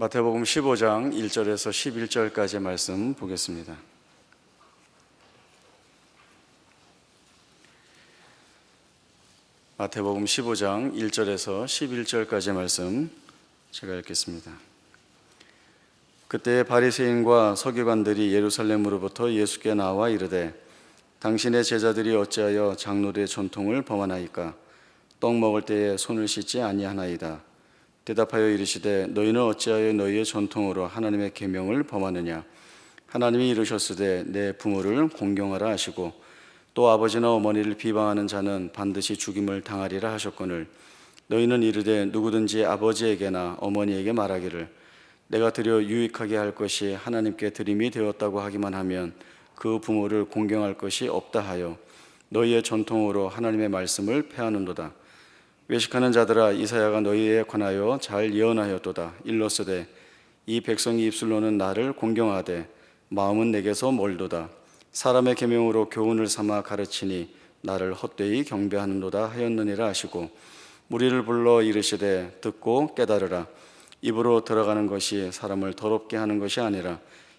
마태복음 15장 1절에서 11절까지의 말씀 보겠습니다. 마태복음 15장 1절에서 11절까지의 말씀 제가 읽겠습니다. 그때 바리새인과 서기관들이 예루살렘으로부터 예수께 나와 이르되 당신의 제자들이 어찌하여 장로들의 전통을 범하나이까? 떡 먹을 때에 손을 씻지 아니하나이다. 대답하여 이르시되 너희는 어찌하여 너희의 전통으로 하나님의 계명을 범하느냐? 하나님이 이르셨으되 내 부모를 공경하라 하시고 또 아버지나 어머니를 비방하는 자는 반드시 죽임을 당하리라 하셨거늘 너희는 이르되 누구든지 아버지에게나 어머니에게 말하기를 내가 드려 유익하게 할 것이 하나님께 드림이 되었다고 하기만 하면 그 부모를 공경할 것이 없다 하여 너희의 전통으로 하나님의 말씀을 폐하는도다. 외식하는 자들아, 이사야가 너희에 관하여 잘 예언하였도다. 일러스되 이 백성이 입술로는 나를 공경하되 마음은 내게서 멀도다. 사람의 계명으로 교훈을 삼아 가르치니 나를 헛되이 경배하는도다 하였느니라 하시고 무리를 불러 이르시되 듣고 깨달으라. 입으로 들어가는 것이 사람을 더럽게 하는 것이 아니라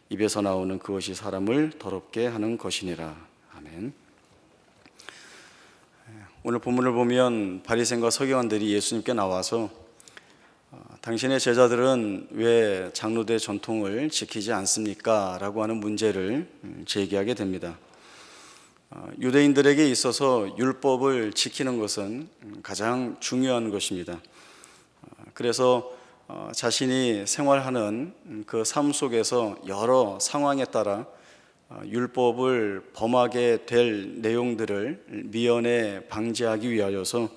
입에서 나오는 그것이 사람을 더럽게 하는 것이니라. 아멘. 오늘 본문을 보면 바리새인과 서기관들이 예수님께 나와서 당신의 제자들은 왜 장로들의 전통을 지키지 않습니까? 라고 하는 문제를 제기하게 됩니다. 유대인들에게 있어서 율법을 지키는 것은 가장 중요한 것입니다. 그래서 자신이 생활하는 그 삶 속에서 여러 상황에 따라 율법을 범하게 될 내용들을 미연에 방지하기 위하여서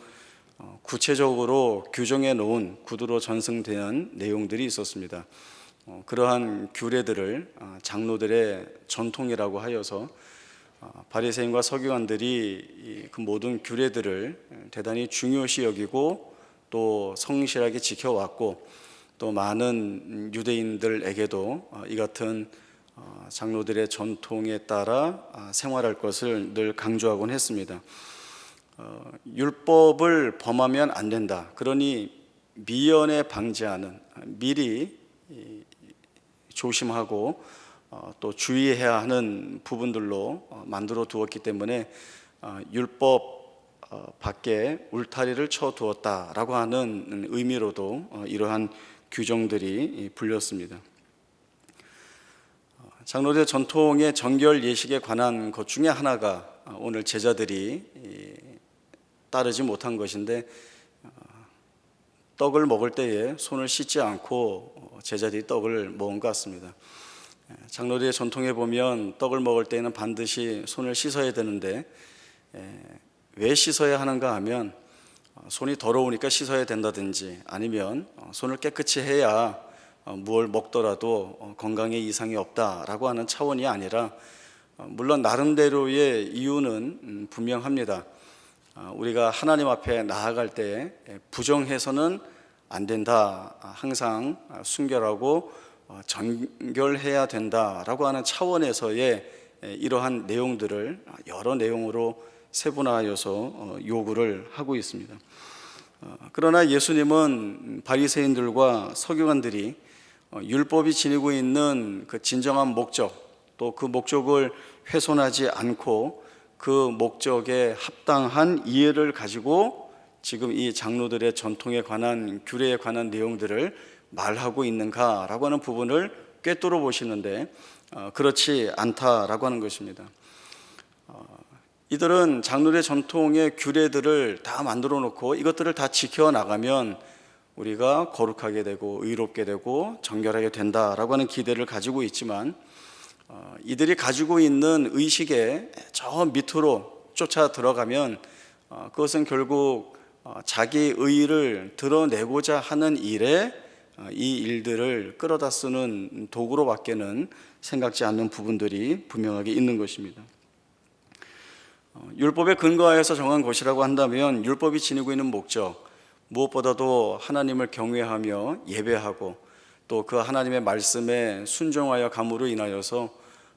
구체적으로 규정해 놓은 구두로 전승되는 내용들이 있었습니다. 그러한 규례들을 장로들의 전통이라고 하여서 바리새인과 서기관들이 그 모든 규례들을 대단히 중요시 여기고 또 성실하게 지켜왔고 또 많은 유대인들에게도 이 같은 장로들의 전통에 따라 생활할 것을 늘 강조하곤 했습니다. 율법을 범하면 안 된다. 그러니 미연에 방지하는, 미리 조심하고 또 주의해야 하는 부분들로 만들어 두었기 때문에 율법 밖에 울타리를 쳐 두었다라고 하는 의미로도 이러한 규정들이 불렸습니다. 장로들의 전통의 정결 예식에 관한 것 중에 하나가 오늘 제자들이 따르지 못한 것인데 떡을 먹을 때에 손을 씻지 않고 제자들이 떡을 먹은 것 같습니다. 장로들의 전통에 보면 떡을 먹을 때에는 반드시 손을 씻어야 되는데 왜 씻어야 하는가 하면 손이 더러우니까 씻어야 된다든지 아니면 손을 깨끗이 해야 무엇을 먹더라도 건강에 이상이 없다라고 하는 차원이 아니라 물론 나름대로의 이유는 분명합니다. 우리가 하나님 앞에 나아갈 때 부정해서는 안 된다. 항상 순결하고 정결해야 된다라고 하는 차원에서의 이러한 내용들을 여러 내용으로 세분화하여서 요구를 하고 있습니다. 그러나 예수님은 바리새인들과 서기관들이 율법이 지니고 있는 그 진정한 목적 또 그 목적을 훼손하지 않고 그 목적에 합당한 이해를 가지고 지금 이 장로들의 전통에 관한 규례에 관한 내용들을 말하고 있는가라고 하는 부분을 꿰뚫어 보시는데 그렇지 않다라고 하는 것입니다. 이들은 장로들의 전통의 규례들을 다 만들어 놓고 이것들을 다 지켜나가면 우리가 거룩하게 되고 의롭게 되고 정결하게 된다라고 하는 기대를 가지고 있지만 이들이 가지고 있는 의식에 저 밑으로 쫓아 들어가면 그것은 결국 자기 의의를 드러내고자 하는 일에 이 일들을 끌어다 쓰는 도구로 밖에는 생각지 않는 부분들이 분명하게 있는 것입니다. 율법에 근거하여서 정한 것이라고 한다면 율법이 지니고 있는 목적 무엇보다도 하나님을 경외하며 예배하고 또 그 하나님의 말씀에 순종하여 감으로 인하여서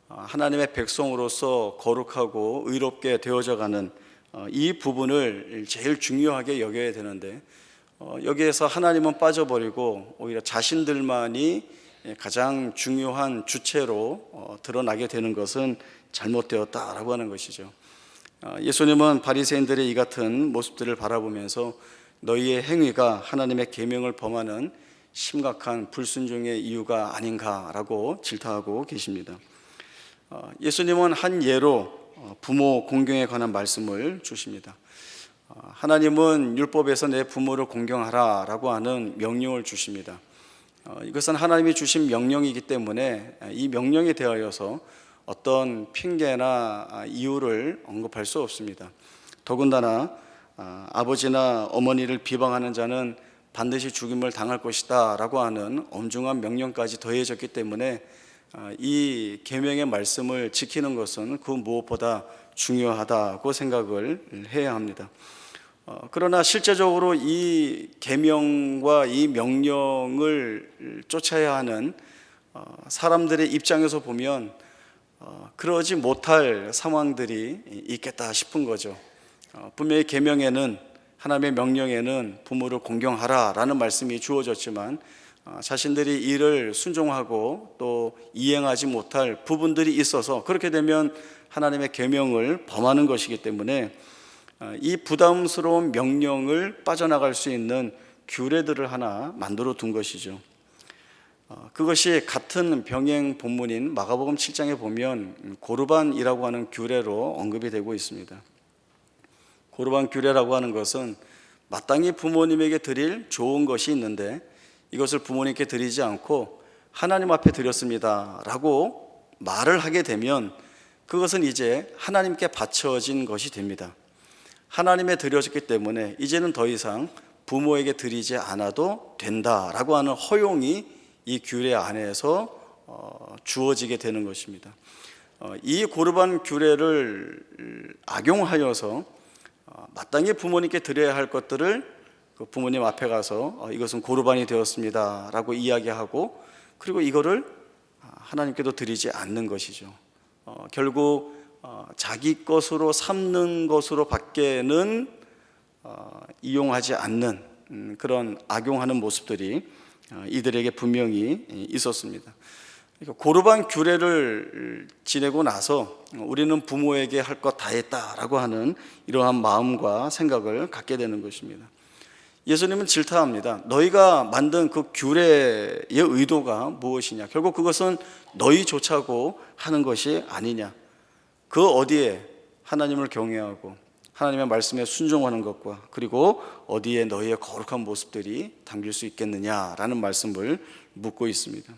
하나님의 백성으로서 거룩하고 의롭게 되어져 가는 이 부분을 제일 중요하게 여겨야 되는데 여기에서 하나님은 빠져버리고 오히려 자신들만이 가장 중요한 주체로 드러나게 되는 것은 잘못되었다라고 하는 것이죠. 예수님은 바리새인들의 이 같은 모습들을 바라보면서 너희의 행위가 하나님의 계명을 범하는 심각한 불순종의 이유가 아닌가라고 질타하고 계십니다. 예수님은 한 예로 부모 공경에 관한 말씀을 주십니다. 하나님은 율법에서 내 부모를 공경하라 라고 하는 명령을 주십니다. 이것은 하나님이 주신 명령이기 때문에 이 명령에 대하여서 어떤 핑계나 이유를 언급할 수 없습니다. 더군다나 아버지나 어머니를 비방하는 자는 반드시 죽임을 당할 것이다 라고 하는 엄중한 명령까지 더해졌기 때문에 이 계명의 말씀을 지키는 것은 그 무엇보다 중요하다고 생각을 해야 합니다. 그러나 실제적으로 이 계명과 이 명령을 쫓아야 하는 사람들의 입장에서 보면 그러지 못할 상황들이 있겠다 싶은 거죠. 분명히 계명에는, 하나님의 명령에는 부모를 공경하라라는 말씀이 주어졌지만 자신들이 이를 순종하고 또 이행하지 못할 부분들이 있어서 그렇게 되면 하나님의 계명을 범하는 것이기 때문에 이 부담스러운 명령을 빠져나갈 수 있는 규례들을 하나 만들어 둔 것이죠. 그것이 같은 병행 본문인 마가복음 7장에 보면 고르반이라고 하는 규례로 언급이 되고 있습니다. 고르반 규례라고 하는 것은 마땅히 부모님에게 드릴 좋은 것이 있는데 이것을 부모님께 드리지 않고 하나님 앞에 드렸습니다 라고 말을 하게 되면 그것은 이제 하나님께 바쳐진 것이 됩니다. 하나님에 드려졌기 때문에 이제는 더 이상 부모에게 드리지 않아도 된다라고 하는 허용이 이 규례 안에서 주어지게 되는 것입니다. 이 고르반 규례를 악용하여서 마땅히 부모님께 드려야 할 것들을 그 부모님 앞에 가서 이것은 고르반이 되었습니다 라고 이야기하고 그리고 이거를 하나님께도 드리지 않는 것이죠. 결국 자기 것으로 삼는 것으로 밖에는 이용하지 않는 그런 악용하는 모습들이 이들에게 분명히 있었습니다. 고르반 규례를 지내고 나서 우리는 부모에게 할 것 다 했다라고 하는 이러한 마음과 생각을 갖게 되는 것입니다. 예수님은 질타합니다. 너희가 만든 그 규례의 의도가 무엇이냐? 결국 그것은 너희조차고 하는 것이 아니냐? 그 어디에 하나님을 경외하고 하나님의 말씀에 순종하는 것과 그리고 어디에 너희의 거룩한 모습들이 담길 수 있겠느냐라는 말씀을 묻고 있습니다.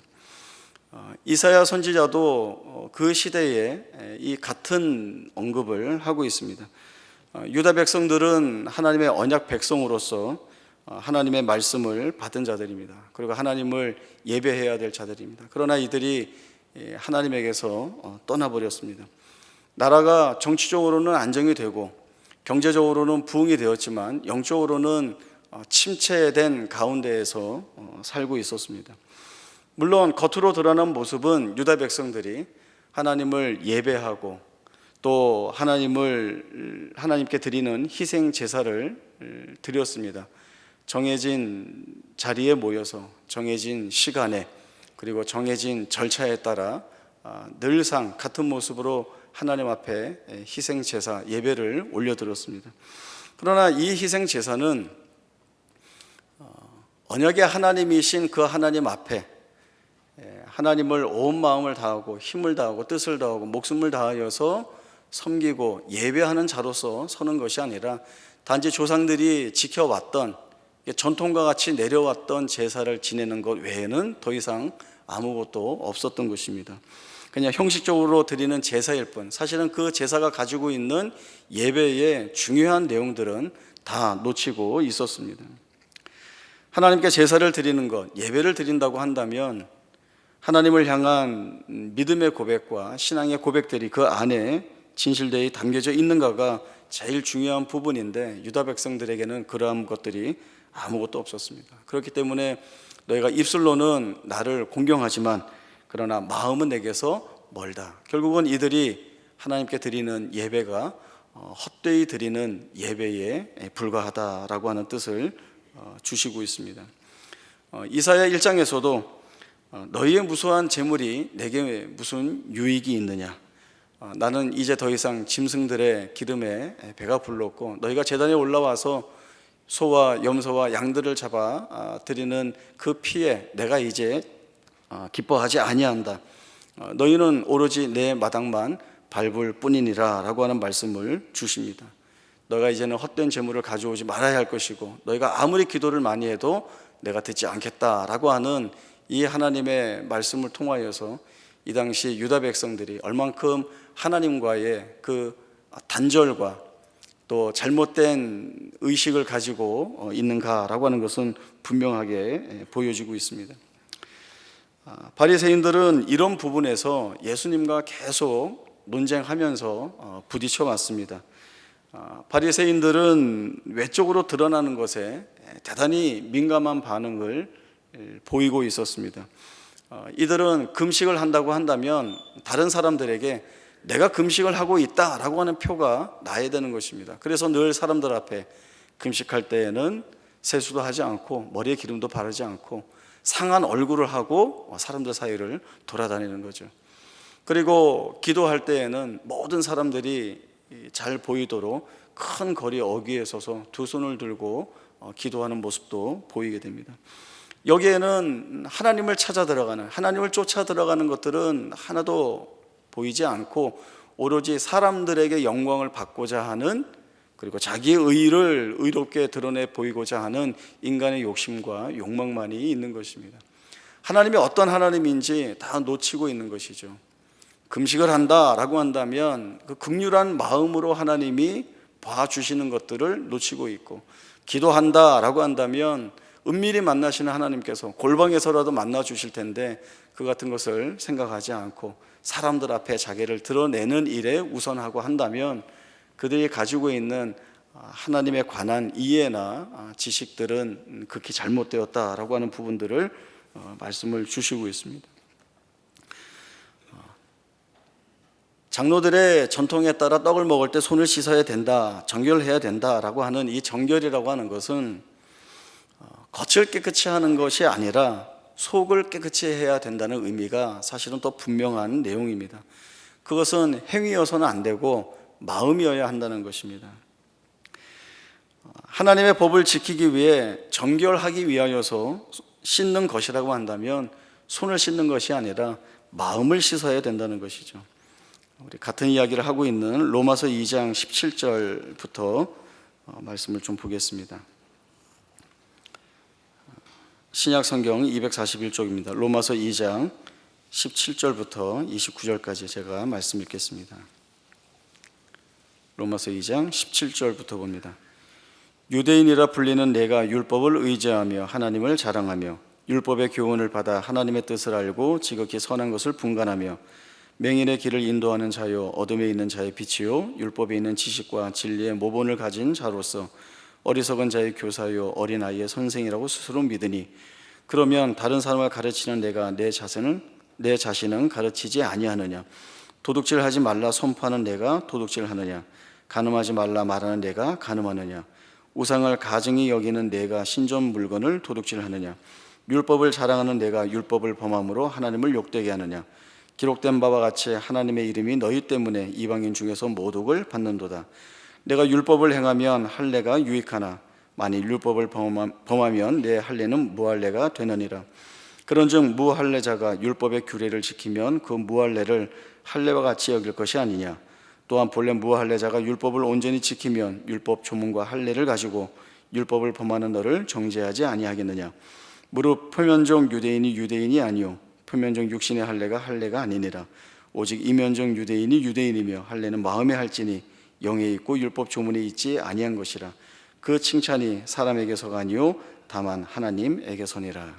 이사야 선지자도 그 시대에 이 같은 언급을 하고 있습니다. 유다 백성들은 하나님의 언약 백성으로서 하나님의 말씀을 받은 자들입니다. 그리고 하나님을 예배해야 될 자들입니다. 그러나 이들이 하나님에게서 떠나버렸습니다. 나라가 정치적으로는 안정이 되고 경제적으로는 부흥이 되었지만 영적으로는 침체된 가운데에서 살고 있었습니다. 물론 겉으로 드러난 모습은 유다 백성들이 하나님을 예배하고 또 하나님께 드리는 희생 제사를 드렸습니다. 정해진 자리에 모여서 정해진 시간에 그리고 정해진 절차에 따라 늘상 같은 모습으로 하나님 앞에 희생 제사 예배를 올려드렸습니다. 그러나 이 희생 제사는 언약의 하나님이신 그 하나님 앞에 하나님을 온 마음을 다하고 힘을 다하고 뜻을 다하고 목숨을 다하여서 섬기고 예배하는 자로서 서는 것이 아니라 단지 조상들이 지켜왔던 전통과 같이 내려왔던 제사를 지내는 것 외에는 더 이상 아무것도 없었던 것입니다. 그냥 형식적으로 드리는 제사일 뿐 사실은 그 제사가 가지고 있는 예배의 중요한 내용들은 다 놓치고 있었습니다. 하나님께 제사를 드리는 것, 예배를 드린다고 한다면 하나님을 향한 믿음의 고백과 신앙의 고백들이 그 안에 진실되어 담겨져 있는가가 제일 중요한 부분인데 유다 백성들에게는 그러한 것들이 아무것도 없었습니다. 그렇기 때문에 너희가 입술로는 나를 공경하지만 그러나 마음은 내게서 멀다. 결국은 이들이 하나님께 드리는 예배가 헛되이 드리는 예배에 불과하다라고 하는 뜻을 주시고 있습니다. 이사야 1장에서도 너희의 무수한 재물이 내게 무슨 유익이 있느냐, 나는 이제 더 이상 짐승들의 기름에 배가 불렀고 너희가 제단에 올라와서 소와 염소와 양들을 잡아 드리는 그 피에 내가 이제 기뻐하지 아니한다. 너희는 오로지 내 마당만 밟을 뿐이니라 라고 하는 말씀을 주십니다. 너희가 이제는 헛된 재물을 가져오지 말아야 할 것이고 너희가 아무리 기도를 많이 해도 내가 듣지 않겠다라고 하는 이 하나님의 말씀을 통하여서 이 당시 유다 백성들이 얼만큼 하나님과의 그 단절과 또 잘못된 의식을 가지고 있는가라고 하는 것은 분명하게 보여지고 있습니다. 바리새인들은 이런 부분에서 예수님과 계속 논쟁하면서 부딪혀 왔습니다. 바리새인들은 외적으로 드러나는 것에 대단히 민감한 반응을 보이고 있었습니다. 이들은 금식을 한다고 한다면 다른 사람들에게 내가 금식을 하고 있다라고 하는 표가 나야 되는 것입니다. 그래서 늘 사람들 앞에 금식할 때에는 세수도 하지 않고 머리에 기름도 바르지 않고 상한 얼굴을 하고 사람들 사이를 돌아다니는 거죠. 그리고 기도할 때에는 모든 사람들이 잘 보이도록 큰 거리 어귀에 서서 두 손을 들고 기도하는 모습도 보이게 됩니다. 여기에는 하나님을 찾아 들어가는, 하나님을 쫓아 들어가는 것들은 하나도 보이지 않고 오로지 사람들에게 영광을 받고자 하는, 그리고 자기의 의를 의롭게 드러내 보이고자 하는 인간의 욕심과 욕망만이 있는 것입니다. 하나님이 어떤 하나님인지 다 놓치고 있는 것이죠. 금식을 한다라고 한다면 그 긍휼한 마음으로 하나님이 봐주시는 것들을 놓치고 있고, 기도한다라고 한다면 은밀히 만나시는 하나님께서 골방에서라도 만나 주실 텐데 그 같은 것을 생각하지 않고 사람들 앞에 자기를 드러내는 일에 우선하고 한다면 그들이 가지고 있는 하나님에 관한 이해나 지식들은 극히 잘못되었다라고 하는 부분들을 말씀을 주시고 있습니다. 장로들의 전통에 따라 떡을 먹을 때 손을 씻어야 된다, 정결해야 된다라고 하는 이 정결이라고 하는 것은 겉을 깨끗이 하는 것이 아니라 속을 깨끗이 해야 된다는 의미가 사실은 또 분명한 내용입니다. 그것은 행위여서는 안 되고 마음이어야 한다는 것입니다. 하나님의 법을 지키기 위해 정결하기 위하여서 씻는 것이라고 한다면 손을 씻는 것이 아니라 마음을 씻어야 된다는 것이죠. 우리 같은 이야기를 하고 있는 로마서 2장 17절부터 말씀을 좀 보겠습니다. 신약 성경 241쪽입니다. 로마서 2장 17절부터 29절까지 제가 말씀 읽겠습니다. 로마서 2장 17절부터 봅니다. 유대인이라 불리는 내가 율법을 의지하며 하나님을 자랑하며 율법의 교훈을 받아 하나님의 뜻을 알고 지극히 선한 것을 분간하며 맹인의 길을 인도하는 자요 어둠에 있는 자의 빛이요 율법에 있는 지식과 진리의 모본을 가진 자로서 어리석은 자의 교사요 어린아이의 선생이라고 스스로 믿으니 그러면 다른 사람을 가르치는 내가 내 자신은 가르치지 아니하느냐? 도둑질하지 말라 선포하는 내가 도둑질하느냐? 간음하지 말라 말하는 내가 간음하느냐? 우상을 가증히 여기는 내가 신전 물건을 도둑질하느냐? 율법을 자랑하는 내가 율법을 범함으로 하나님을 욕되게 하느냐? 기록된 바와 같이 하나님의 이름이 너희 때문에 이방인 중에서 모독을 받는도다. 내가 율법을 행하면 할례가 유익하나 만일 율법을 범하면 내 할례는 무할례가 되느니라. 그런즉 무할례자가 율법의 규례를 지키면 그 무할례를 할례와 같이 여길 것이 아니냐. 또한 본래 무할례자가 율법을 온전히 지키면 율법 조문과 할례를 가지고 율법을 범하는 너를 정죄하지 아니하겠느냐. 무릇 표면적 유대인이 유대인이 아니요 표면적 육신의 할례가 아니니라. 오직 이면적 유대인이 유대인이며 할례는 마음에 할지니 영에 있고 율법 조문에 있지 아니한 것이라. 그 칭찬이 사람에게서가 아니요 다만 하나님에게서니라.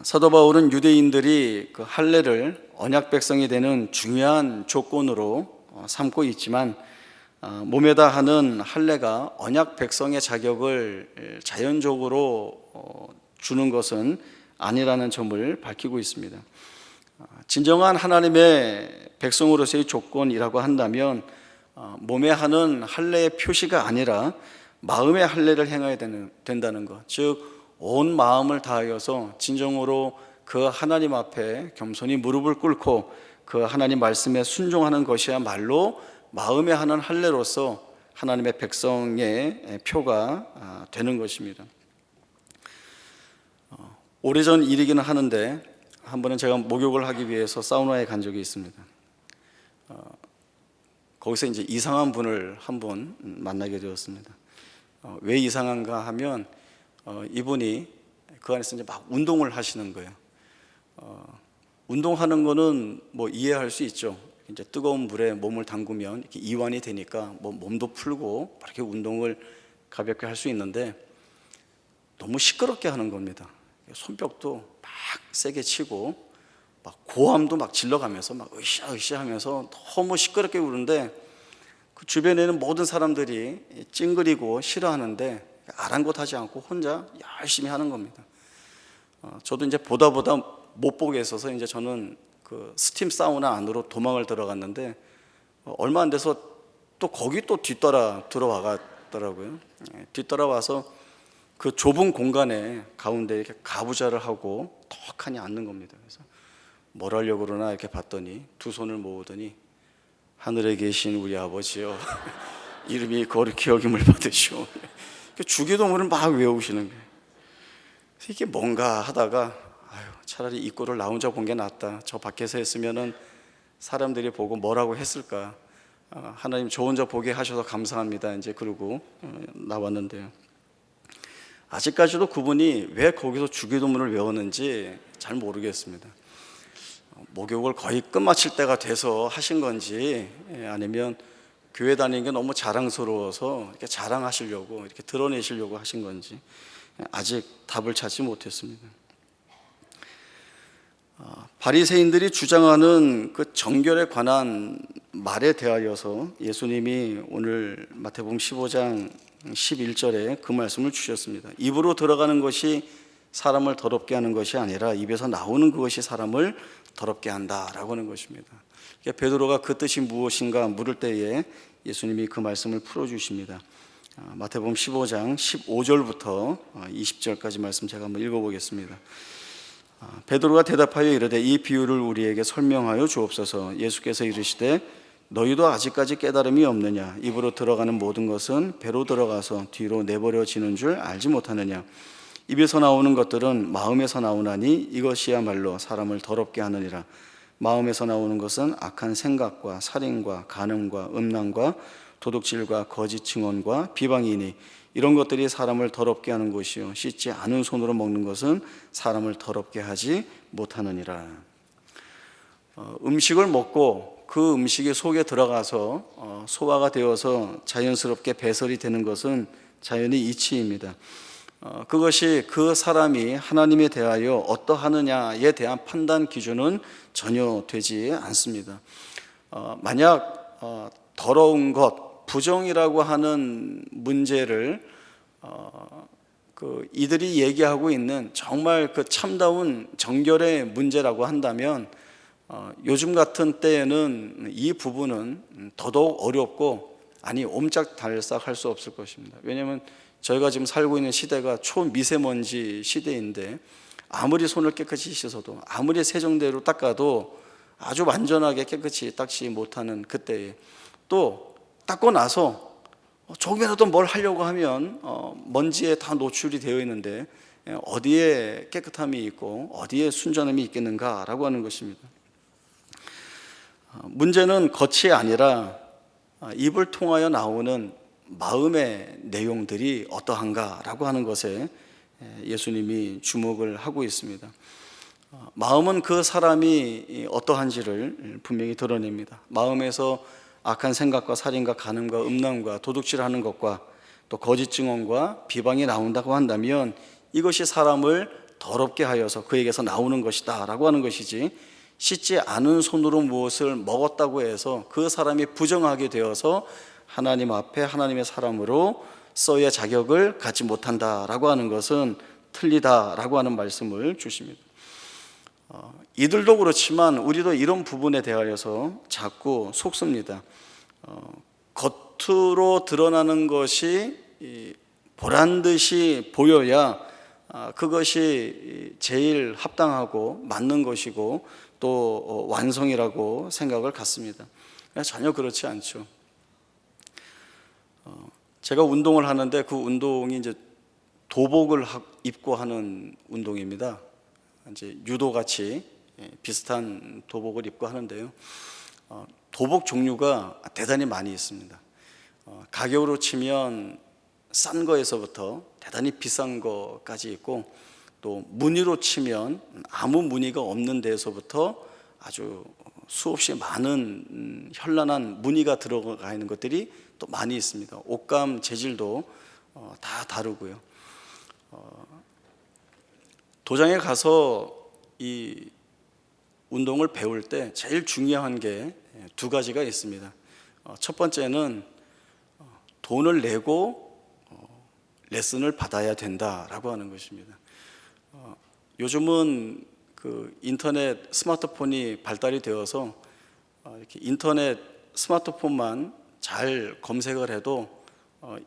사도 바울은 유대인들이 그 할례를 언약 백성이 되는 중요한 조건으로 삼고 있지만 몸에다 하는 할례가 언약 백성의 자격을 자연적으로 주는 것은 아니라는 점을 밝히고 있습니다. 진정한 하나님의 백성으로서의 조건이라고 한다면 몸에 하는 할례의 표시가 아니라 마음의 할례를 행해야 된다는 것, 즉 온 마음을 다하여서 진정으로 그 하나님 앞에 겸손히 무릎을 꿇고 그 하나님 말씀에 순종하는 것이야말로 마음에 하는 할례로서 하나님의 백성의 표가 되는 것입니다. 오래전 일이기는 하는데 한 번은 제가 목욕을 하기 위해서 사우나에 간 적이 있습니다. 거기서 이제 이상한 분을 한 분 만나게 되었습니다. 왜 이상한가 하면 이분이 그 안에서 이제 막 운동을 하시는 거예요. 운동하는 거는 뭐 이해할 수 있죠. 이제 뜨거운 물에 몸을 담그면 이렇게 이완이 되니까 뭐 몸도 풀고 이렇게 운동을 가볍게 할 수 있는데 너무 시끄럽게 하는 겁니다. 손뼉도 막 세게 치고 막 고함도 막 질러가면서 막 으쌰으쌰 하면서 너무 시끄럽게 부르는데 그 주변에는 모든 사람들이 찡그리고 싫어하는데 아랑곳하지 않고 혼자 열심히 하는 겁니다. 저도 이제 보다 못 보게 있어서 이제 저는 그 스팀 사우나 안으로 도망을 들어갔는데 얼마 안 돼서 또 거기 또 뒤따라 들어와갔더라고요. 뒤따라와서 그 좁은 공간에 가운데 이렇게 가부좌를 하고 턱하니 앉는 겁니다. 그래서 뭘 하려고 그러나 이렇게 봤더니 두 손을 모으더니 하늘에 계신 우리 아버지여 이름이 거룩히 여김을 받으시오. 주기도문을 막 외우시는 거예요. 이게 뭔가 하다가 차라리 입구를 나 혼자 본 게 낫다. 저 밖에서 했으면은 사람들이 보고 뭐라고 했을까. 하나님 저 혼자 보게 하셔서 감사합니다. 이제 그러고 나왔는데요. 아직까지도 그분이 왜 거기서 주기도문을 외웠는지 잘 모르겠습니다. 목욕을 거의 끝마칠 때가 돼서 하신 건지 아니면 교회 다니는 게 너무 자랑스러워서 이렇게 자랑하시려고 이렇게 드러내시려고 하신 건지 아직 답을 찾지 못했습니다. 바리새인들이 주장하는 그 정결에 관한 말에 대하여서 예수님이 오늘 마태복음 15장 11절에 그 말씀을 주셨습니다. 입으로 들어가는 것이 사람을 더럽게 하는 것이 아니라 입에서 나오는 그것이 사람을 더럽게 한다라고 하는 것입니다. 베드로가 그 뜻이 무엇인가 물을 때에 예수님이 그 말씀을 풀어주십니다. 마태복음 15장 15절부터 20절까지 말씀 제가 한번 읽어보겠습니다. 베드로가 대답하여 이르되 이 비유를 우리에게 설명하여 주옵소서. 예수께서 이르시되 너희도 아직까지 깨달음이 없느냐? 입으로 들어가는 모든 것은 배로 들어가서 뒤로 내버려지는 줄 알지 못하느냐? 입에서 나오는 것들은 마음에서 나오나니 이것이야말로 사람을 더럽게 하느니라. 마음에서 나오는 것은 악한 생각과 살인과 간음과 음란과 도둑질과 거짓 증언과 비방이니 이런 것들이 사람을 더럽게 하는 것이요 씻지 않은 손으로 먹는 것은 사람을 더럽게 하지 못하느니라. 음식을 먹고 그 음식이 속에 들어가서 소화가 되어서 자연스럽게 배설이 되는 것은 자연의 이치입니다. 그것이 그 사람이 하나님에 대하여 어떠하느냐에 대한 판단 기준은 전혀 되지 않습니다. 만약 더러운 것, 부정이라고 하는 문제를 이들이 얘기하고 있는 정말 그 참다운 정결의 문제라고 한다면 요즘 같은 때에는 이 부분은 더더욱 어렵고 옴짝달싹 할 수 없을 것입니다. 왜냐하면 저희가 지금 살고 있는 시대가 초미세먼지 시대인데 아무리 손을 깨끗이 씻어도 아무리 세정대로 닦아도 아주 완전하게 깨끗이 닦지 못하는 그때에 또 닦고 나서 조금이라도 뭘 하려고 하면 먼지에 다 노출이 되어 있는데 어디에 깨끗함이 있고 어디에 순전함이 있겠는가라고 하는 것입니다. 문제는 겉이 아니라 입을 통하여 나오는 마음의 내용들이 어떠한가라고 하는 것에 예수님이 주목을 하고 있습니다. 마음은 그 사람이 어떠한지를 분명히 드러냅니다. 마음에서 악한 생각과 살인과 간음과 음란과 도둑질하는 것과 또 거짓 증언과 비방이 나온다고 한다면 이것이 사람을 더럽게 하여서 그에게서 나오는 것이다 라고 하는 것이지, 씻지 않은 손으로 무엇을 먹었다고 해서 그 사람이 부정하게 되어서 하나님 앞에 하나님의 사람으로 써의 자격을 갖지 못한다라고 하는 것은 틀리다라고 하는 말씀을 주십니다. 이들도 그렇지만 우리도 이런 부분에 대하여서 자꾸 속습니다. 겉으로 드러나는 것이 보란 듯이 보여야 그것이 제일 합당하고 맞는 것이고 또 완성이라고 생각을 갖습니다. 전혀 그렇지 않죠. 제가 운동을 하는데 그 운동이 이제 도복을 입고 하는 운동입니다. 이제 유도 같이 비슷한 도복을 입고 하는데요. 도복 종류가 대단히 많이 있습니다. 가격으로 치면 싼 거에서부터 대단히 비싼 거까지 있고, 또 무늬로 치면 아무 무늬가 없는 데에서부터 아주 수없이 많은 현란한 무늬가 들어가 있는 것들이 또 많이 있습니다. 옷감 재질도 다 다르고요. 도장에 가서 이 운동을 배울 때 제일 중요한 게 두 가지가 있습니다. 첫 번째는 돈을 내고 레슨을 받아야 된다라고 하는 것입니다. 요즘은 그 인터넷 스마트폰이 발달이 되어서 이렇게 인터넷 스마트폰만 잘 검색을 해도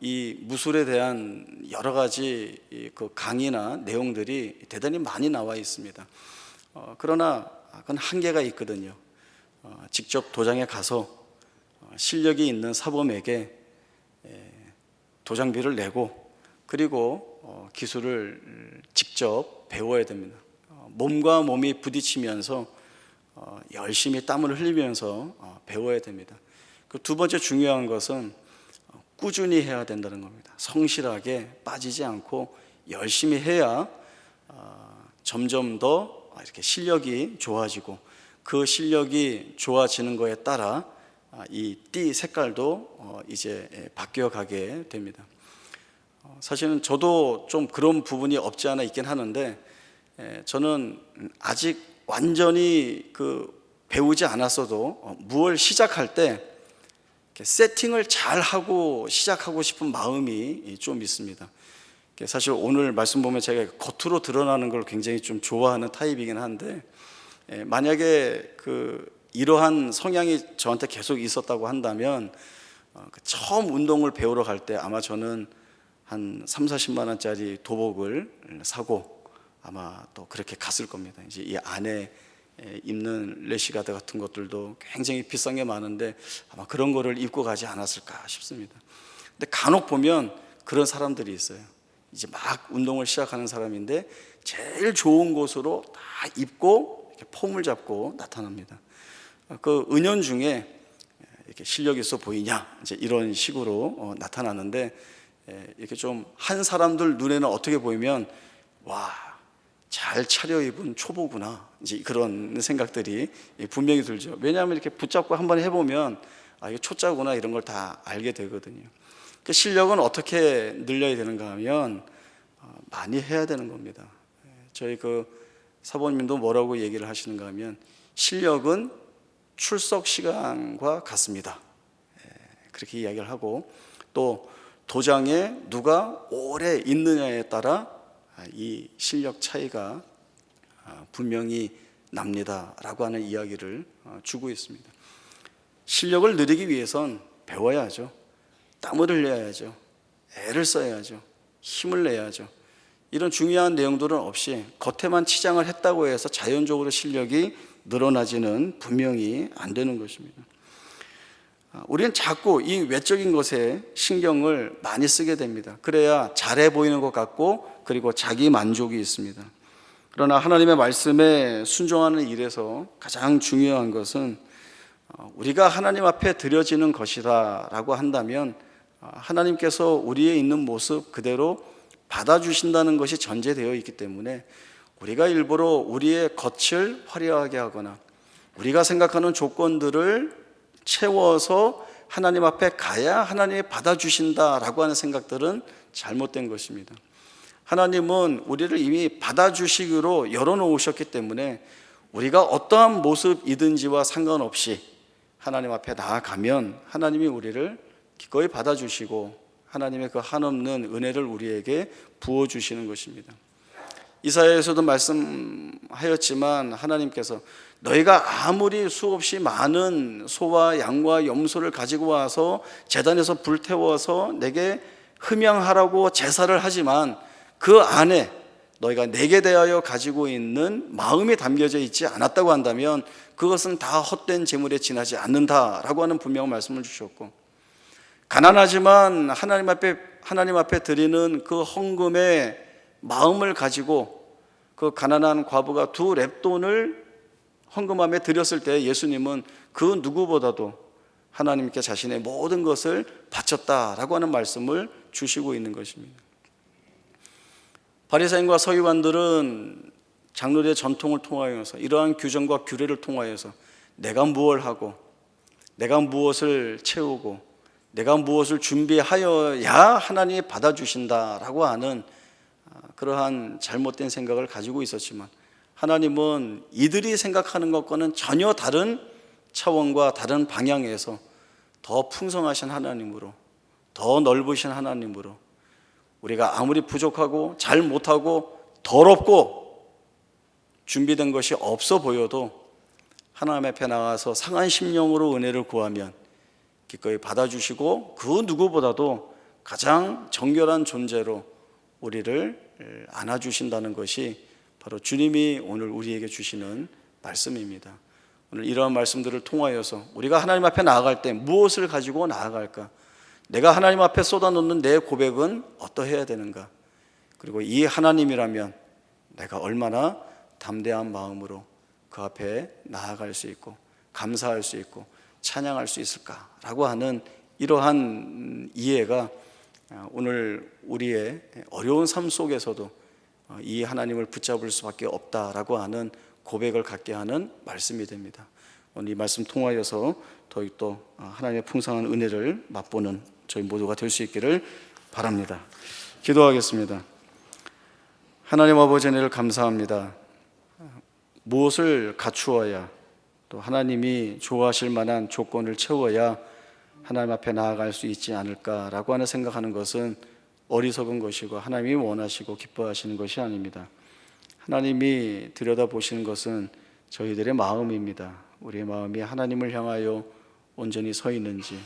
이 무술에 대한 여러 가지 그 강의나 내용들이 대단히 많이 나와 있습니다. 그러나 그건 한계가 있거든요. 직접 도장에 가서 실력이 있는 사범에게 도장비를 내고 그리고 기술을 직접 배워야 됩니다. 몸과 몸이 부딪히면서 열심히 땀을 흘리면서 배워야 됩니다. 그 두 번째 중요한 것은 꾸준히 해야 된다는 겁니다. 성실하게 빠지지 않고 열심히 해야 점점 더 이렇게 실력이 좋아지고, 그 실력이 좋아지는 거에 따라 이 띠 색깔도 이제 바뀌어 가게 됩니다. 사실은 저도 좀 그런 부분이 없지 않아 있긴 하는데, 저는 아직 완전히 그 배우지 않았어도 무엇을 시작할 때 세팅을 잘 하고 시작하고 싶은 마음이 좀 있습니다. 사실 오늘 말씀 보면 제가 겉으로 드러나는 걸 굉장히 좀 좋아하는 타입이긴 한데, 만약에 이러한 성향이 저한테 계속 있었다고 한다면 처음 운동을 배우러 갈 때 아마 저는 한 30-40만 원짜리 도복을 사고 아마 또 그렇게 갔을 겁니다. 이제 이 안에 입는 래시가드 같은 것들도 굉장히 비싼 게 많은데 아마 그런 거를 입고 가지 않았을까 싶습니다. 근데 간혹 보면 그런 사람들이 있어요. 이제 막 운동을 시작하는 사람인데 제일 좋은 곳으로 다 입고 이렇게 폼을 잡고 나타납니다. 그 은연중에 이렇게 실력 있어 보이냐 이제 이런 식으로 나타나는데, 이렇게 좀 한 사람들 눈에는 어떻게 보이면 와, 잘 차려입은 초보구나, 이제 그런 생각들이 분명히 들죠. 왜냐하면 이렇게 붙잡고 한번 해보면 이게 초짜구나 이런 걸 다 알게 되거든요. 그 실력은 어떻게 늘려야 되는가 하면 많이 해야 되는 겁니다. 저희 그 사모님도 뭐라고 얘기를 하시는가 하면 실력은 출석 시간과 같습니다. 그렇게 이야기를 하고, 또 도장에 누가 오래 있느냐에 따라 이 실력 차이가 분명히 납니다라고 하는 이야기를 주고 있습니다. 실력을 늘리기 위해선 배워야죠. 땀을 흘려야죠. 애를 써야죠. 힘을 내야죠. 이런 중요한 내용들은 없이 겉에만 치장을 했다고 해서 자연적으로 실력이 늘어나지는 분명히 안 되는 것입니다. 우리는 자꾸 이 외적인 것에 신경을 많이 쓰게 됩니다. 그래야 잘해 보이는 것 같고, 그리고 자기 만족이 있습니다. 그러나 하나님의 말씀에 순종하는 일에서 가장 중요한 것은 우리가 하나님 앞에 드려지는 것이다라고 한다면 하나님께서 우리의 있는 모습 그대로 받아주신다는 것이 전제되어 있기 때문에, 우리가 일부러 우리의 겉을 화려하게 하거나 우리가 생각하는 조건들을 채워서 하나님 앞에 가야 하나님이 받아주신다라고 하는 생각들은 잘못된 것입니다. 하나님은 우리를 이미 받아주시기로 열어놓으셨기 때문에 우리가 어떠한 모습이든지와 상관없이 하나님 앞에 나아가면 하나님이 우리를 기꺼이 받아주시고 하나님의 그 한없는 은혜를 우리에게 부어주시는 것입니다. 이사야에서도 말씀하였지만 하나님께서 너희가 아무리 수없이 많은 소와 양과 염소를 가지고 와서 제단에서 불태워서 내게 흠양하라고 제사를 하지만 그 안에 너희가 내게 대하여 가지고 있는 마음이 담겨져 있지 않았다고 한다면 그것은 다 헛된 제물에 지나지 않는다라고 하는 분명한 말씀을 주셨고, 가난하지만 하나님 앞에 드리는 그 헌금의 마음을 가지고 그 가난한 과부가 2렙돈을 헌금함에 드렸을 때 예수님은 그 누구보다도 하나님께 자신의 모든 것을 바쳤다라고 하는 말씀을 주시고 있는 것입니다. 바리새인과 서기관들은 장로들의 전통을 통하여서, 이러한 규정과 규례를 통하여서 내가 무엇을 하고 내가 무엇을 채우고 내가 무엇을 준비하여야 하나님이 받아주신다라고 하는 그러한 잘못된 생각을 가지고 있었지만, 하나님은 이들이 생각하는 것과는 전혀 다른 차원과 다른 방향에서 더 풍성하신 하나님으로, 더 넓으신 하나님으로, 우리가 아무리 부족하고 잘 못하고 더럽고 준비된 것이 없어 보여도 하나님 앞에 나가서 상한 심령으로 은혜를 구하면 기꺼이 받아주시고 그 누구보다도 가장 정결한 존재로 우리를 안아주신다는 것이 바로 주님이 오늘 우리에게 주시는 말씀입니다. 오늘 이러한 말씀들을 통하여서 우리가 하나님 앞에 나아갈 때 무엇을 가지고 나아갈까? 내가 하나님 앞에 쏟아놓는 내 고백은 어떠해야 되는가? 그리고 이 하나님이라면 내가 얼마나 담대한 마음으로 그 앞에 나아갈 수 있고 감사할 수 있고 찬양할 수 있을까라고 하는 이러한 이해가 오늘 우리의 어려운 삶 속에서도 이 하나님을 붙잡을 수밖에 없다라고 하는 고백을 갖게 하는 말씀이 됩니다. 오늘 이 말씀 통하여서 더욱 또 하나님의 풍성한 은혜를 맛보는 저희 모두가 될 수 있기를 바랍니다. 기도하겠습니다. 하나님 아버지, 은혜를 감사합니다. 무엇을 갖추어야, 또 하나님이 좋아하실 만한 조건을 채워야 하나님 앞에 나아갈 수 있지 않을까라고 하는 생각하는 것은 어리석은 것이고 하나님이 원하시고 기뻐하시는 것이 아닙니다. 하나님이 들여다보시는 것은 저희들의 마음입니다. 우리의 마음이 하나님을 향하여 온전히 서 있는지,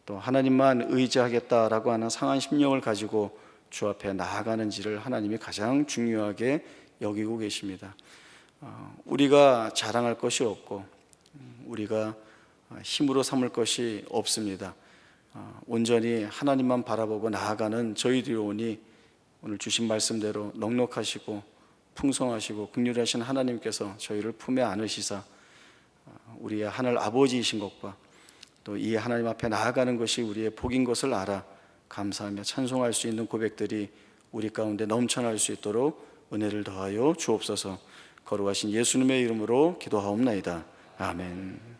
또 하나님만 의지하겠다라고 하는 상한 심령을 가지고 주 앞에 나아가는지를 하나님이 가장 중요하게 여기고 계십니다. 우리가 자랑할 것이 없고 우리가 힘으로 삼을 것이 없습니다. 온전히 하나님만 바라보고 나아가는 저희들이 오니 오늘 주신 말씀대로 넉넉하시고 풍성하시고 긍휼하신 하나님께서 저희를 품에 안으시사 우리의 하늘 아버지이신 것과 또 이 하나님 앞에 나아가는 것이 우리의 복인 것을 알아 감사하며 찬송할 수 있는 고백들이 우리 가운데 넘쳐날 수 있도록 은혜를 더하여 주옵소서. 거룩하신 예수님의 이름으로 기도하옵나이다. 아멘.